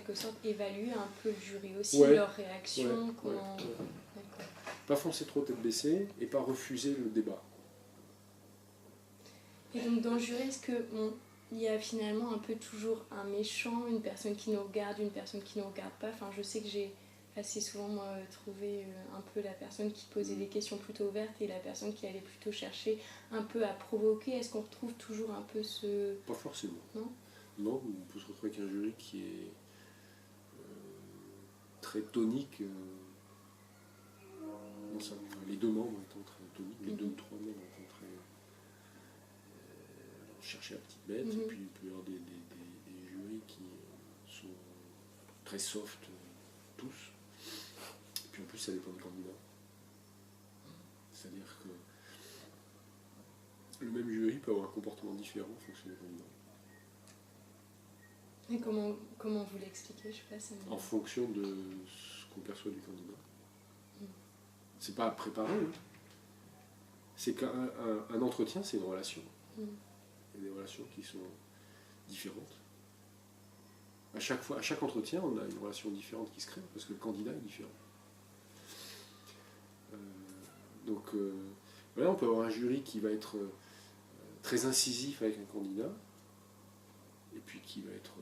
quelque sorte évaluer un peu le jury aussi, Ouais. leur réaction, comment... Ouais. D'accord. Pas foncer trop tête baissée et pas refuser le débat. Et donc dans le jury, est-ce que il y a finalement un peu toujours un méchant, une personne qui nous regarde, une personne qui nous regarde pas? Enfin, je sais que j'ai assez souvent moi, trouvé un peu la personne qui posait des questions plutôt ouvertes et la personne qui allait plutôt chercher un peu à provoquer. Est-ce qu'on retrouve toujours un peu ce... Pas forcément. Non. Non, on peut se retrouver avec un jury qui est très tonique. Enfin, les deux membres étant très toniques, les deux ou trois membres étant très... chercher la petite bête, et puis il peut y avoir des jurys qui sont très soft, tous. Et puis en plus, ça dépend du candidat. C'est-à-dire que le même jury peut avoir un comportement différent en fonction des candidats. Et comment vous l'expliquez? Je sais pas, ça me... En fonction de ce qu'on perçoit du candidat. C'est pas préparé, hein. C'est qu'un entretien, c'est une relation. Il y a des relations qui sont différentes. À chaque entretien, on a une relation différente qui se crée, parce que le candidat est différent. Voilà, on peut avoir un jury qui va être très incisif avec un candidat, et puis qui va être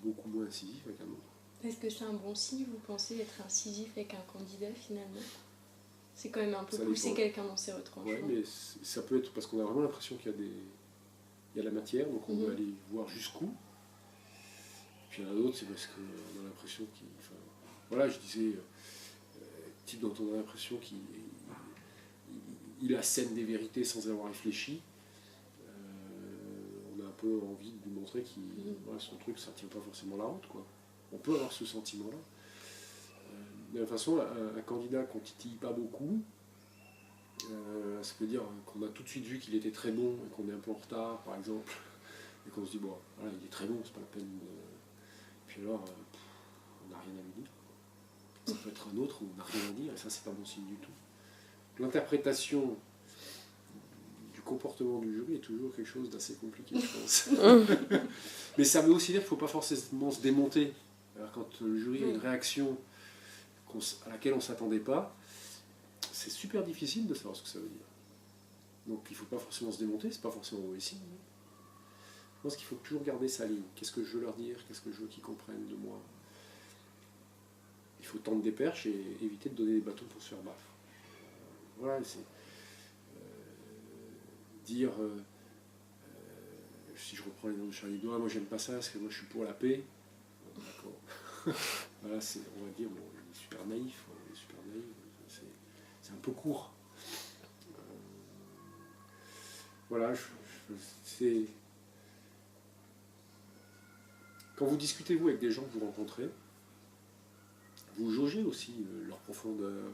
beaucoup moins incisif avec un autre. Est-ce que c'est un bon signe, vous pensez, d'être incisif avec un candidat finalement? C'est quand même un peu pousser quelqu'un dans ses retranchements. Oui, mais ça peut être parce qu'on a vraiment l'impression qu'il y a de la matière, donc on veut aller voir jusqu'où. Puis il y en a d'autres, c'est parce qu'on a l'impression qu'il... Enfin, voilà, je disais, type dont on a l'impression qu'il assène des vérités sans avoir réfléchi. On a un peu envie de lui montrer que voilà, son truc, ça ne tient pas forcément la route, quoi. On peut avoir ce sentiment-là. De la même façon, un candidat qu'on ne titille pas beaucoup, ça veut dire qu'on a tout de suite vu qu'il était très bon et qu'on est un peu en retard, par exemple, et qu'on se dit, bon, voilà, il est très bon, c'est pas la peine de... Puis alors, on n'a rien à lui dire. Ça peut être un autre où on n'a rien à dire, et ça, c'est pas bon signe du tout. L'interprétation du comportement du jury est toujours quelque chose d'assez compliqué, je pense. Mais ça veut aussi dire qu'il ne faut pas forcément se démonter. Alors, quand le jury a une réaction à laquelle on ne s'attendait pas, c'est super difficile de savoir ce que ça veut dire. Donc il ne faut pas forcément se démonter, c'est pas forcément mauvais signe. Je pense qu'il faut toujours garder sa ligne. Qu'est-ce que je veux leur dire? Qu'est-ce que je veux qu'ils comprennent de moi? Il faut tendre des perches et éviter de donner des bâtons pour se faire baffe. Voilà, c'est dire, si je reprends les noms de Charlie Hebdo, moi j'aime pas ça parce que moi je suis pour la paix. Bon, d'accord. Voilà, on va dire, bon, il est super naïf, c'est un peu court. Voilà, c'est... Quand vous discutez, vous, avec des gens que vous rencontrez, vous jaugez aussi leur profondeur,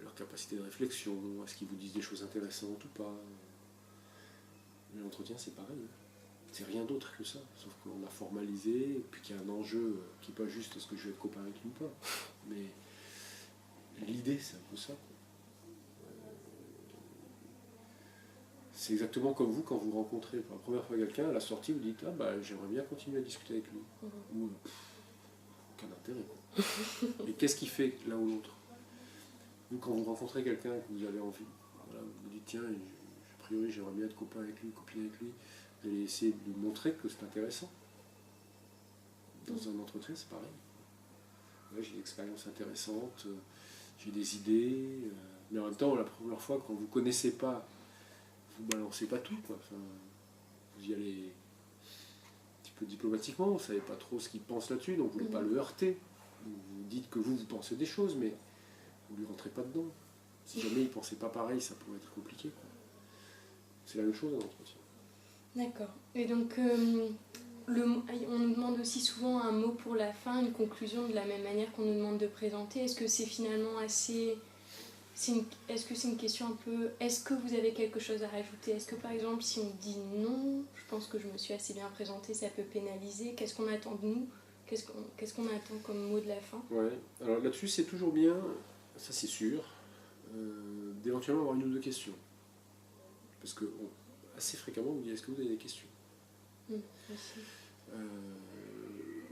leur capacité de réflexion, est-ce qu'ils vous disent des choses intéressantes ou pas. L'entretien, c'est pareil. C'est rien d'autre que ça, sauf qu'on a formalisé, et puis qu'il y a un enjeu qui n'est pas juste est-ce que je vais être copain avec lui ou pas. Mais l'idée, c'est un peu ça. C'est exactement comme vous, quand vous rencontrez pour la première fois quelqu'un, à la sortie, vous dites « Ah, bah, j'aimerais bien continuer à discuter avec lui. » Ou « Aucun intérêt. » Et qu'est-ce qui fait l'un ou l'autre? Vous, quand vous rencontrez quelqu'un que vous avez envie, voilà, vous vous dites « Tiens, a priori, j'aimerais bien être copain avec lui, copine avec lui. » Vous allez essayer de lui montrer que c'est intéressant. Dans un entretien, c'est pareil. Ouais, j'ai une expérience intéressante, j'ai des idées, mais en même temps, la première fois, quand vous ne connaissez pas, vous ne balancez pas tout, quoi. Enfin, vous y allez un petit peu diplomatiquement, vous ne savez pas trop ce qu'il pense là-dessus, donc vous ne voulez pas le heurter. Vous dites que vous pensez des choses, mais vous ne lui rentrez pas dedans. Si jamais il ne pensait pas pareil, ça pourrait être compliqué, quoi. C'est la même chose dans l'entretien. D'accord. Et donc, on nous demande aussi souvent un mot pour la fin, une conclusion, de la même manière qu'on nous demande de présenter. Est-ce que c'est finalement assez... Est-ce que c'est une question un peu... Est-ce que vous avez quelque chose à rajouter? Est-ce que par exemple, si on dit non, je pense que je me suis assez bien présentée, ça peut pénaliser. Qu'est-ce qu'on attend de nous? Qu'est-ce qu'on attend comme mot de la fin? Ouais. Alors là-dessus, c'est toujours bien, ça c'est sûr, d'éventuellement avoir une ou deux questions. Parce que assez fréquemment, on me dit est-ce que vous avez des questions?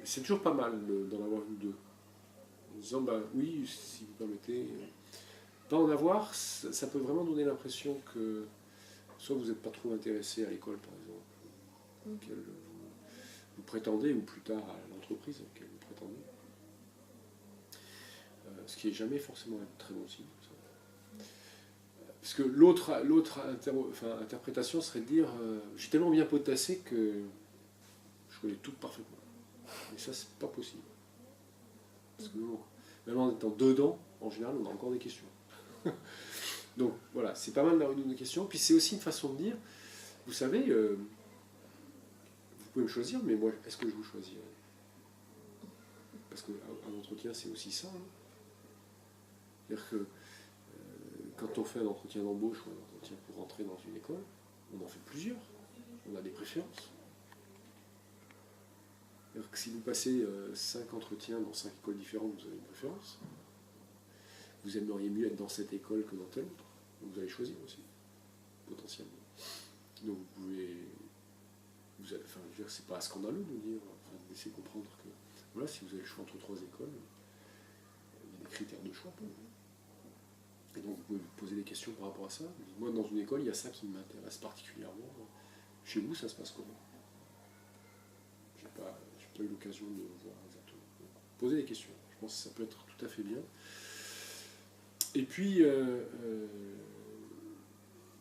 c'est toujours pas mal d'en avoir une ou deux. En disant, bah oui, si vous permettez. Pas en avoir, ça peut vraiment donner l'impression que soit vous n'êtes pas trop intéressé à l'école, par exemple, auquel vous prétendez, ou plus tard à l'entreprise à laquelle vous prétendez. Ce qui n'est jamais forcément un très bon signe. Parce que l'autre interprétation serait de dire j'ai tellement bien potassé que je connais tout parfaitement. Mais ça, c'est pas possible. Parce que même en étant dedans, en général, on a encore des questions. Donc voilà, c'est pas mal d'avoir une question. Puis c'est aussi une façon de dire, vous savez, vous pouvez me choisir, mais moi, est-ce que je vous choisirai? Parce qu'un entretien, c'est aussi ça. Hein. C'est-à-dire que quand on fait un entretien d'embauche ou un entretien pour rentrer dans une école, on en fait plusieurs. On a des préférences. C'est-à-dire que si vous passez 5 entretiens dans 5 écoles différentes, vous avez une préférence. Vous aimeriez mieux être dans cette école que dans telle autre. Donc vous allez choisir aussi, potentiellement. Donc vous pouvez... je veux dire, c'est pas scandaleux de dire, de laisser comprendre que voilà, si vous avez le choix entre 3 écoles, il y a des critères de choix pour vous. Et donc vous pouvez vous poser des questions par rapport à ça. Moi, dans une école, il y a ça qui m'intéresse particulièrement. Chez vous, ça se passe comment? J'ai pas eu l'occasion de voir exactement. Donc, posez des questions. Je pense que ça peut être tout à fait bien. Et puis,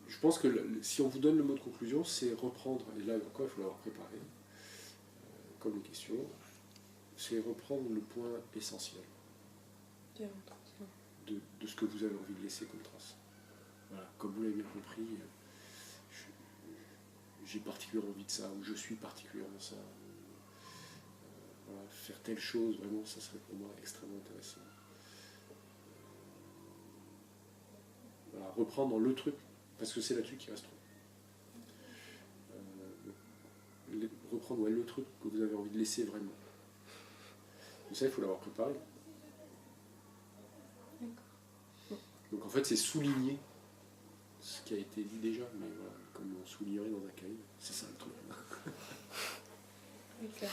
je pense que si on vous donne le mot de conclusion, c'est reprendre, et là encore il faut l'avoir préparé, comme les questions, c'est reprendre le point essentiel de ce que vous avez envie de laisser comme trace. Voilà, comme vous l'avez bien compris, j'ai particulièrement envie de ça, ou je suis particulièrement ça. Voilà, faire telle chose, vraiment, ça serait pour moi extrêmement intéressant. Voilà, reprendre le truc, parce que c'est là-dessus qu'il reste trop. Reprendre le truc que vous avez envie de laisser vraiment. Mais ça, il faut l'avoir préparé. D'accord. Donc en fait, c'est souligner ce qui a été dit déjà, mais voilà, comme on soulignerait dans un cahier, c'est ça le truc. D'accord.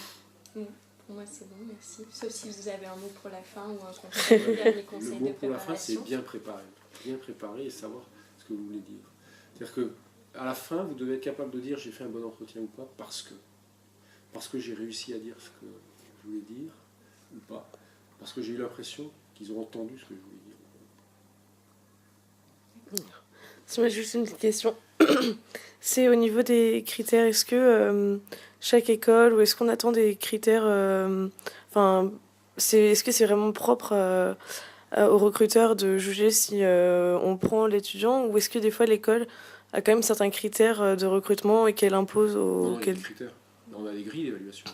Bon, pour moi, c'est bon, merci. Sauf si vous avez un mot pour la fin ou un conseil, dernier conseil de préparation. Le mot pour la fin, c'est bien préparer. Bien préparer et savoir ce que vous voulez dire. C'est-à-dire qu'à la fin, vous devez être capable de dire j'ai fait un bon entretien ou pas, parce que j'ai réussi à dire ce que je voulais dire ou pas, parce que j'ai eu l'impression qu'ils ont entendu ce que je voulais dire. Si moi, juste une petite question. C'est au niveau des critères, est-ce que chaque école, ou est-ce qu'on attend des critères, est-ce que c'est vraiment propre aux recruteurs de juger si on prend l'étudiant, ou est-ce que des fois l'école a quand même certains critères de recrutement et qu'elle impose aux... Non, il y a des critères. On a des grilles d'évaluation.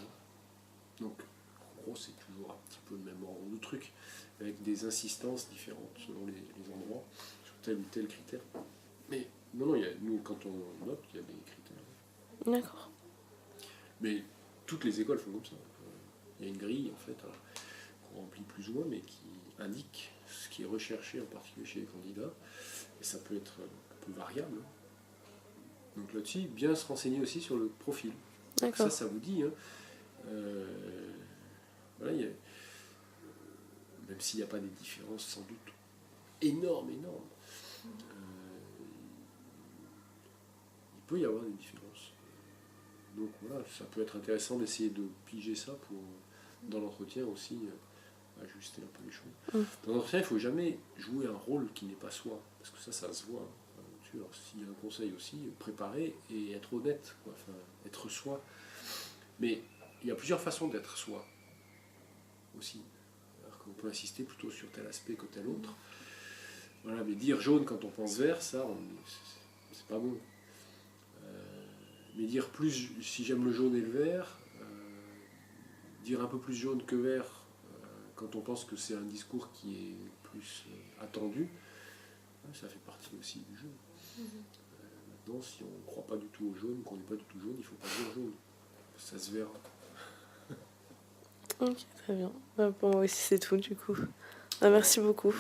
Donc, en gros, c'est toujours un petit peu le même ordre de truc, avec des insistances différentes selon les endroits, sur tel ou tel critère. Mais non, nous, quand on note, il y a des critères. D'accord. Mais toutes les écoles font comme ça. Il y a une grille, en fait, qu'on remplit plus ou moins, mais qui indique ce qui est recherché, en particulier chez les candidats. Et ça peut être un peu variable. Donc là-dessus, bien se renseigner aussi sur le profil. D'accord. Ça vous dit. Hein. Voilà, même s'il n'y a pas des différences sans doute énormes, il peut y avoir des différences. Donc voilà, ça peut être intéressant d'essayer de piger ça pour, dans l'entretien aussi, ajuster un peu les choses. Dans l'entretien, il ne faut jamais jouer un rôle qui n'est pas soi, parce que ça se voit. Alors, s'il y a un conseil aussi, préparer et être honnête, quoi. Enfin, être soi. Mais il y a plusieurs façons d'être soi aussi. Alors qu'on peut insister plutôt sur tel aspect que tel autre. Voilà, mais dire jaune quand on pense vert, ça, c'est pas bon. Mais dire plus, si j'aime le jaune et le vert, dire un peu plus jaune que vert, quand on pense que c'est un discours qui est plus attendu, ça fait partie aussi du jeu. Maintenant, si on ne croit pas du tout au jaune, qu'on n'est pas du tout jaune, il ne faut pas dire jaune. Ça se verra. Ok, très bien. Pour moi aussi, c'est tout, du coup. Merci beaucoup.